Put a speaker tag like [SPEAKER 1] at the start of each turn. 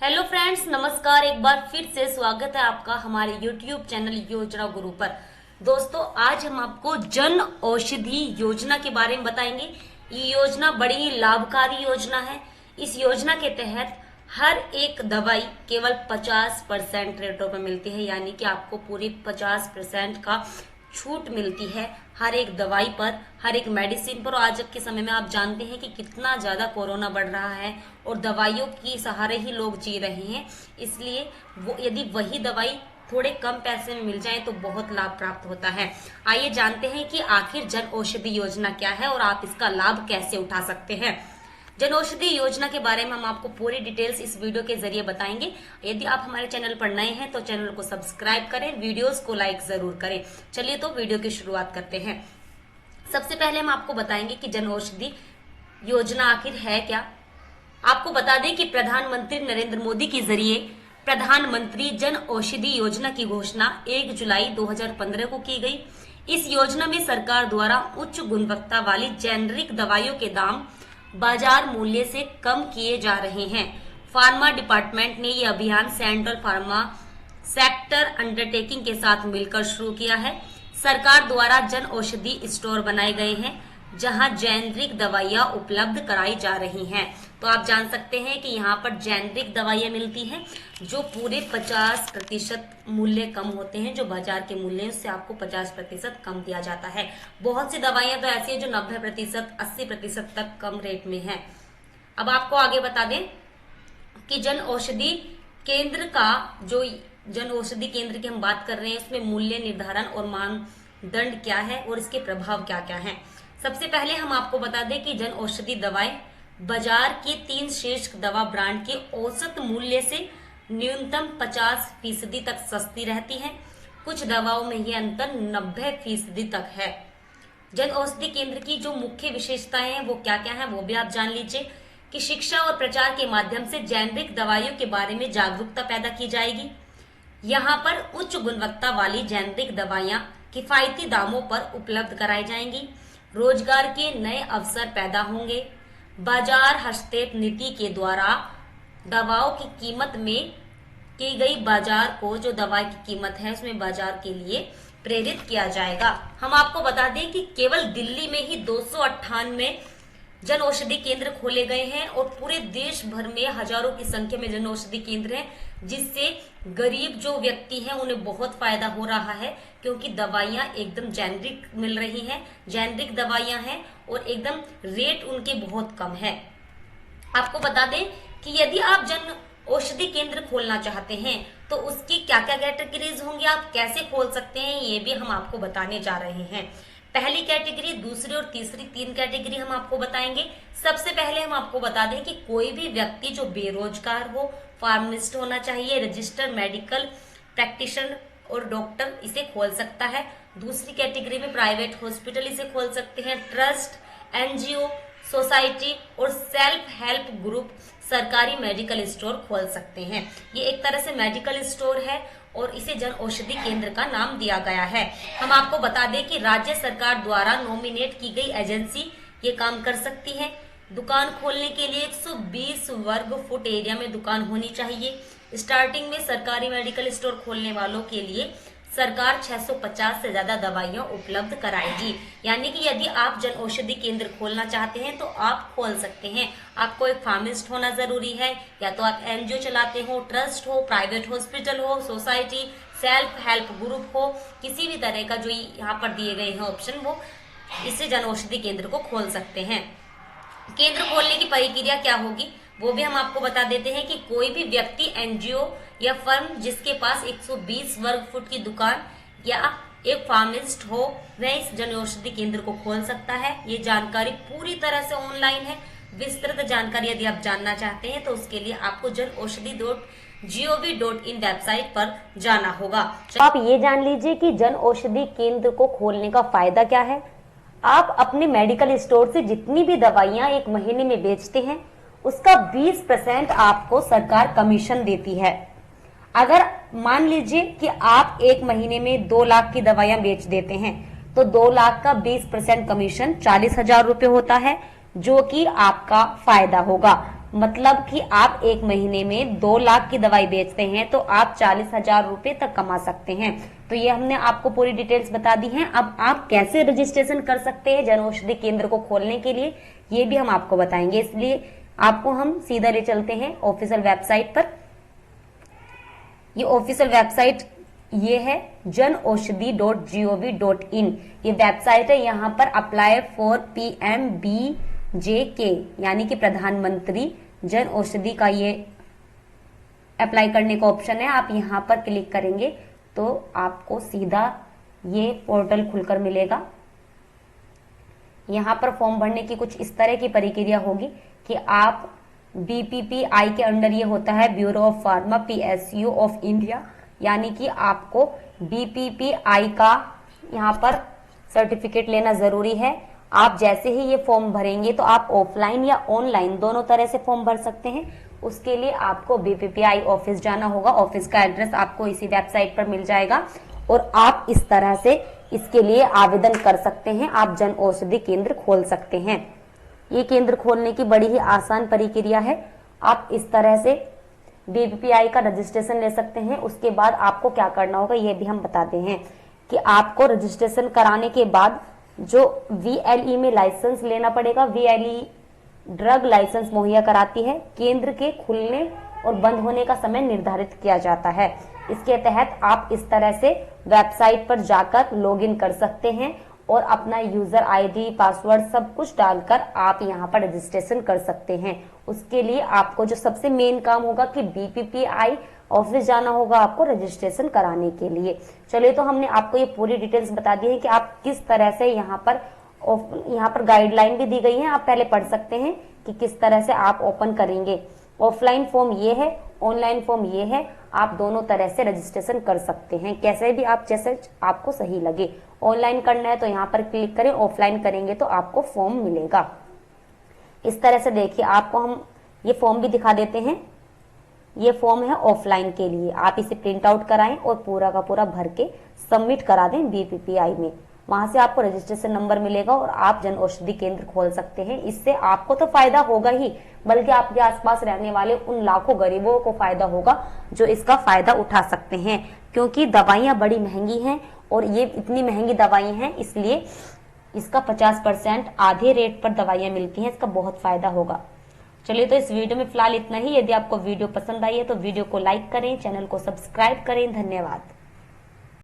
[SPEAKER 1] Hello friends, नमस्कार। एक बार फिर से स्वागत है आपका हमारे YouTube चैनल योजना गुरु पर। दोस्तों, आज हम आपको जन औषधि योजना के बारे में बताएंगे। ये योजना बड़ी ही लाभकारी योजना है। इस योजना के तहत हर एक दवाई केवल 50% रेटों पर मिलती है, यानी कि आपको पूरी 50% का छूट मिलती है हर एक दवाई पर, हर एक मेडिसिन पर। आज के समय में आप जानते हैं कि कितना ज्यादा कोरोना बढ़ रहा है और दवाइयों की सहारे ही लोग जी रहे हैं। इसलिए वो यदि वही दवाई थोड़े कम पैसे में मिल जाए तो बहुत लाभ प्राप्त होता है। आइए जानते हैं कि आखिर जन औषधि योजना क्या है और आप इसका लाभ कैसे उठा सकते हैं। जन औषधि योजना के बारे में हम आपको पूरी डिटेल्स इस वीडियो के जरिए बताएंगे। यदि आप हमारे चैनल पर नए हैं तो चैनल को सब्सक्राइब करें, वीडियोस को लाइक जरूर करें। चलिए तो वीडियो की शुरुआत करते हैं। सबसे पहले हम आपको बताएंगे कि जन औषधि योजना आखिर है क्या। आपको बता दें कि प्रधानमंत्री नरेंद्र मोदी के जरिए प्रधानमंत्री जन औषधि योजना की घोषणा 1 जुलाई 2015 को की गई। इस योजना में सरकार द्वारा उच्च गुणवत्ता वाली जेनरिक दवाइयों के दाम बाजार मूल्य से कम किए जा रहे हैं। फार्मा डिपार्टमेंट ने यह अभियान सेंट्रल फार्मा सेक्टर अंडरटेकिंग के साथ मिलकर शुरू किया है। सरकार द्वारा जन औषधि स्टोर बनाए गए हैं जहां जेनरिक दवाइयां उपलब्ध कराई जा रही हैं। तो आप जान सकते हैं कि यहाँ पर जेनरिक दवाइयां मिलती हैं जो पूरे 50% मूल्य कम होते हैं। जो बाजार के मूल्य उससे आपको 50% कम दिया जाता है। बहुत सी दवाइयां तो ऐसी है जो 90%, 80% तक कम रेट में है। अब आपको आगे बता दें कि जन औषधि केंद्र का जो जन औषधि केंद्र की हम बात कर रहे हैं उसमें मूल्य निर्धारण और मानदंड क्या है और इसके प्रभाव क्या क्या है। सबसे पहले हम आपको बता दें कि जन औषधि दवाएं बाजार के 3 शीर्ष दवा ब्रांड के औसत मूल्य से न्यूनतम 50% तक सस्ती रहती हैं। कुछ दवाओं में यह अंतर 90% तक है। जन औषधि केंद्र की जो मुख्य विशेषताएं हैं वो क्या क्या है वो भी आप जान लीजिए कि शिक्षा और प्रचार के माध्यम से जेनरिक दवाइयों के बारे में जागरूकता पैदा की जाएगी। यहाँ पर उच्च गुणवत्ता वाली जेनरिक दवाइयाँ किफायती दामों पर उपलब्ध कराई जाएंगी। रोजगार के नए अवसर पैदा होंगे। बाजार हस्तक्षेप नीति के द्वारा दवाओं की कीमत में की गई बाजार को जो दवा की कीमत है उसमें बाजार के लिए प्रेरित किया जाएगा। हम आपको बता दें कि केवल दिल्ली में ही 298 जन औषधि केंद्र खोले गए हैं और पूरे देश भर में हजारों की संख्या में जन औषधि केंद्र हैं, जिससे गरीब जो व्यक्ति हैं उन्हें बहुत फायदा हो रहा है क्योंकि दवाइयां एकदम जेनरिक मिल रही हैं। जेनरिक दवाइयां हैं और एकदम रेट उनके बहुत कम है। आपको बता दें कि यदि आप जन औषधि केंद्र खोलना चाहते हैं तो उसकी क्या क्या कैटेगरीज होंगी, आप कैसे खोल सकते हैं, ये भी हम आपको बताने जा रहे हैं। पहली कैटेगरी, दूसरी और तीसरी 3 कैटेगरी हम आपको बताएंगे। सबसे पहले हम आपको बता दें कि कोई भी व्यक्ति जो बेरोजगार हो, फार्मासिस्ट होना चाहिए, रजिस्टर्ड मेडिकल प्रैक्टिशनर और डॉक्टर इसे खोल सकता है। दूसरी कैटेगरी में प्राइवेट हॉस्पिटल इसे खोल सकते हैं। ट्रस्ट, एनजीओ, सोसाइटी और सेल्फ हेल्प ग्रुप सरकारी मेडिकल स्टोर खोल सकते हैं। ये एक तरह से मेडिकल स्टोर है और इसे जन औषधि केंद्र का नाम दिया गया है। हम आपको बता दें कि राज्य सरकार द्वारा नॉमिनेट की गई एजेंसी ये काम कर सकती है। दुकान खोलने के लिए 120 वर्ग फुट एरिया में दुकान होनी चाहिए। स्टार्टिंग में सरकारी मेडिकल स्टोर खोलने वालों के लिए सरकार 650 से ज्यादा दवाइयां उपलब्ध कराएगी। यानी कि यदि आप जन औषधि केंद्र खोलना चाहते हैं तो आप खोल सकते हैं। आपको एक फार्मासिस्ट होना जरूरी है, या तो आप एनजीओ चलाते हो, ट्रस्ट हो, प्राइवेट हॉस्पिटल हो, सोसाइटी, सेल्फ हेल्प ग्रुप हो, किसी भी तरह का जो यहाँ पर दिए गए हैं ऑप्शन, वो इससे जन औषधि केंद्र को खोल सकते हैं। केंद्र खोलने की प्रक्रिया क्या होगी वो भी हम आपको बता देते हैं कि कोई भी व्यक्ति, एनजीओ या फर्म जिसके पास 120 वर्ग फुट की दुकान या एक फार्मासिस्ट हो वह इस जन औषधि केंद्र को खोल सकता है। ये जानकारी पूरी तरह से ऑनलाइन है। विस्तृत जानकारी यदि आप जानना चाहते हैं तो उसके लिए आपको janaushadhi.gov.in वेबसाइट पर जाना होगा।
[SPEAKER 2] आप ये जान लीजिए कि जन औषधि केंद्र को खोलने का फायदा क्या है। आप अपने मेडिकल स्टोर से जितनी भी दवाइयां एक महीने में बेचते हैं उसका 20% आपको सरकार कमीशन देती है। अगर मान लीजिए कि आप एक महीने में 2 लाख की दवाइयां बेच देते हैं तो 2 लाख का 20% कमीशन 40,000 रुपए होता है, जो कि आपका फायदा होगा। मतलब कि आप एक महीने में 2 लाख की दवाई बेचते हैं तो आप 40,000 रुपए तक कमा सकते हैं। तो ये हमने आपको पूरी डिटेल्स बता दी हैं। अब आप कैसे रजिस्ट्रेशन कर सकते हैं जन औषधि केंद्र को खोलने के लिए, ये भी हम आपको बताएंगे। इसलिए आपको हम सीधा ले चलते हैं ऑफिशियल वेबसाइट पर। ये ऑफिशियल वेबसाइट ये है janaushadhi.gov.in। ये वेबसाइट है। यहाँ पर अप्लाई फॉर PMBJK यानी कि प्रधानमंत्री जन औषधि का ये अप्लाई करने का ऑप्शन है। आप यहाँ पर क्लिक करेंगे तो आपको सीधा ये पोर्टल खुलकर मिलेगा। यहाँ पर फॉर्म भरने की कुछ इस तरह की प्रक्रिया होगी कि आप BPPI के अंडर ये होता है bureau of pharma PSU of India, यानी कि आपको BPPI का यहाँ पर सर्टिफिकेट लेना जरूरी है। आप जैसे ही ये फॉर्म भरेंगे तो आप ऑफलाइन या ऑनलाइन दोनों तरह से फॉर्म भर सकते हैं। उसके लिए आपको BPPI ऑफिस जाना होगा। ऑफिस का एड्रेस आपको इसी वेबसाइट पर मिल जाएगा और आप इस तरह से इसके लिए आवेदन कर सकते हैं। आप जन औषधि केंद्र खोल सकते हैं। ये केंद्र खोलने की बड़ी ही आसान प्रक्रिया है। आप इस तरह से BPPI का रजिस्ट्रेशन ले सकते हैं। उसके बाद आपको क्या करना होगा ये भी हम बताते हैं कि आपको रजिस्ट्रेशन कराने के बाद जो VLE में लाइसेंस लेना पड़ेगा। VLE ड्रग लाइसेंस मुहैया कराती है। केंद्र के खुलने और बंद होने का समय निर्धारित किया जाता है। इसके तहत आप इस तरह से वेबसाइट पर जाकर लॉगिन कर सकते हैं और अपना यूजर ID पासवर्ड सब कुछ डालकर आप यहाँ पर रजिस्ट्रेशन कर सकते हैं। उसके लिए आपको जो सबसे मेन काम होगा कि BPPI ऑफिस जाना होगा आपको रजिस्ट्रेशन कराने के लिए। चलिए, तो हमने आपको ये पूरी डिटेल्स बता दी है कि आप किस तरह से यहाँ पर गाइडलाइन भी दी गई है। आप पहले पढ़ सकते हैं कि किस तरह से आप ओपन करेंगे। ऑफलाइन फॉर्म ये है, ऑनलाइन फॉर्म ये है। आप दोनों तरह से रजिस्ट्रेशन कर सकते हैं, कैसे भी आप जैसे आपको सही लगे। ऑनलाइन करना है तो यहाँ पर क्लिक करें, ऑफलाइन करेंगे तो आपको फॉर्म मिलेगा। इस तरह से देखिए, आपको हम ये फॉर्म भी दिखा देते हैं। ये फॉर्म है ऑफलाइन के लिए। आप इसे प्रिंट आउट कराएं और पूरा का पूरा भर के सबमिट करा दें BPPI में। वहां से आपको रजिस्ट्रेशन नंबर मिलेगा और आप जन औषधि केंद्र खोल सकते हैं। इससे आपको तो फायदा होगा ही, बल्कि आपके आसपास रहने वाले उन लाखों गरीबों को फायदा होगा जो इसका फायदा उठा सकते हैं। क्योंकि दवाइयां बड़ी महंगी हैं और ये इतनी महंगी दवाई हैं, इसलिए इसका 50% आधे रेट पर दवाइयां मिलती हैं। इसका बहुत फायदा होगा। चलिए, तो इस वीडियो में फिलहाल इतना ही। यदि आपको वीडियो पसंद आई है तो वीडियो को लाइक करें, चैनल को सब्सक्राइब करें। धन्यवाद।